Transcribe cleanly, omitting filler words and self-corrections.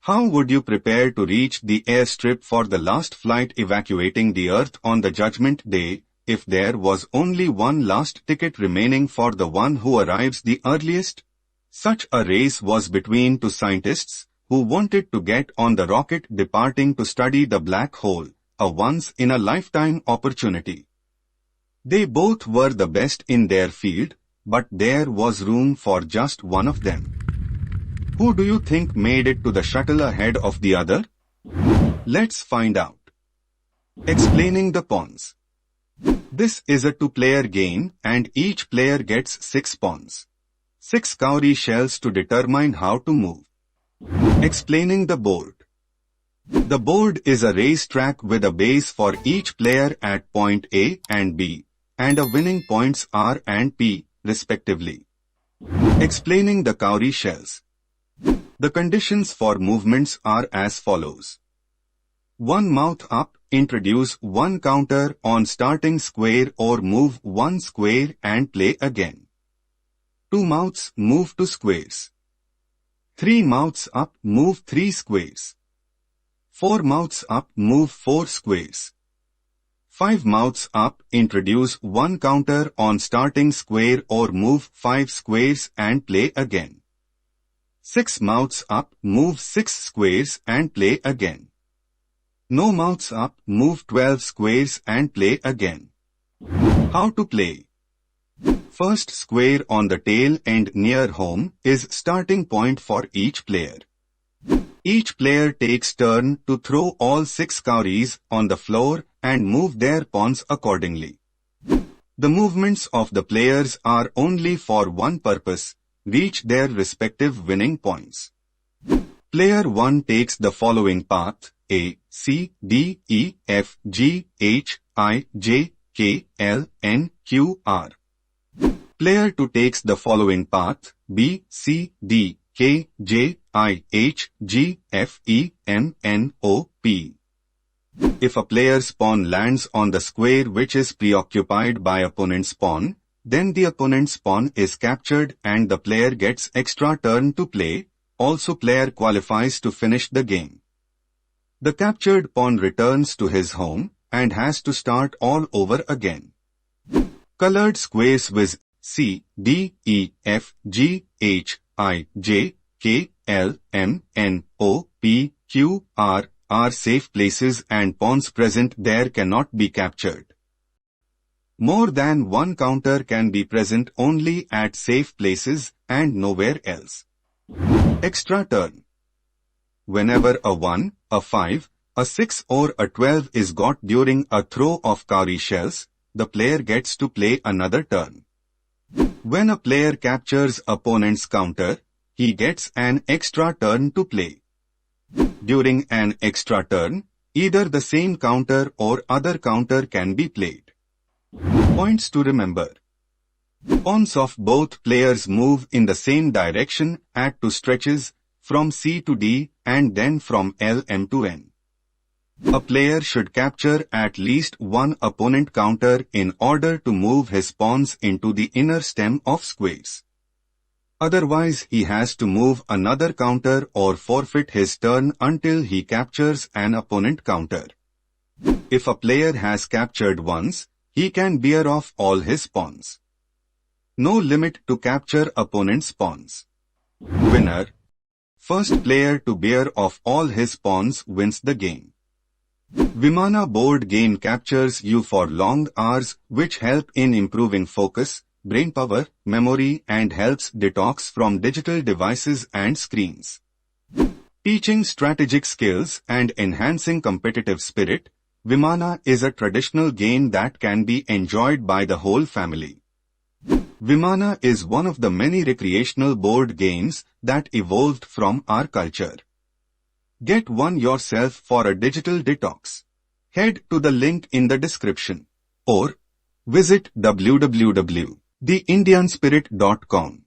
How would you prepare to reach the airstrip for the last flight evacuating the Earth on the Judgment Day, if there was only one last ticket remaining for the one who arrives the earliest? Such a race was between two scientists who wanted to get on the rocket departing to study the black hole, a once-in-a-lifetime opportunity. They both were the best in their field, but there was room for just one of them. Who do you think made it to the shuttle ahead of the other? Let's find out. Explaining the pawns. This is a two-player game and each player gets 6 pawns. 6 cowrie shells to determine how to move. Explaining the board. The board is a racetrack with a base for each player at point A and B, and a winning points R and P, respectively. Explaining the cowrie shells. The conditions for movements are as follows. 1 mouth up, introduce 1 counter on starting square or move 1 square and play again. 2 mouths, move 2 squares. 3 mouths up, move 3 squares. 4 mouths up, move 4 squares. 5 mouths up, introduce 1 counter on starting square or move 5 squares and play again. 6 mouths up, move 6 squares and play again. No mouths up, move 12 squares and play again. How to play? First square on the tail end near home is starting point for each player. Each player takes turn to throw all 6 cowries on the floor and move their pawns accordingly. The movements of the players are only for one purpose: reach their respective winning points. Player 1 takes the following path: A, C, D, E, F, G, H, I, J, K, L, N, Q, R. Player 2 takes the following path: B, C, D, K, J, I, H, G, F, E, M, N, O, P. If a player's pawn lands on the square which is preoccupied by opponent's pawn, then the opponent's pawn is captured and the player gets extra turn to play. Also, player qualifies to finish the game. The captured pawn returns to his home and has to start all over again. Colored squares with C, D, E, F, G, H, I, J, K, L, M, N, O, P, Q, R are safe places and pawns present there cannot be captured. More than one counter can be present only at safe places and nowhere else. Extra turn. Whenever a 1, a 5, a 6 or a 12 is got during a throw of cowrie shells, the player gets to play another turn. When a player captures opponent's counter, he gets an extra turn to play. During an extra turn, either the same counter or other counter can be played. Points to remember. Pawns of both players move in the same direction at 2 stretches, from C to D and then from L M to N. A player should capture at least one opponent counter in order to move his pawns into the inner stem of squares. Otherwise, he has to move another counter or forfeit his turn until he captures an opponent counter. If a player has captured once, he can bear off all his pawns. No limit to capture opponent's pawns. Winner. First player to bear off all his pawns wins the game. Vimana board game captures you for long hours, which help in improving focus, brain power, memory and helps detox from digital devices and screens. Teaching strategic skills and enhancing competitive spirit, Vimana is a traditional game that can be enjoyed by the whole family. Vimana is one of the many recreational board games that evolved from our culture. Get one yourself for a digital detox. Head to the link in the description or visit www.theindianspirit.com.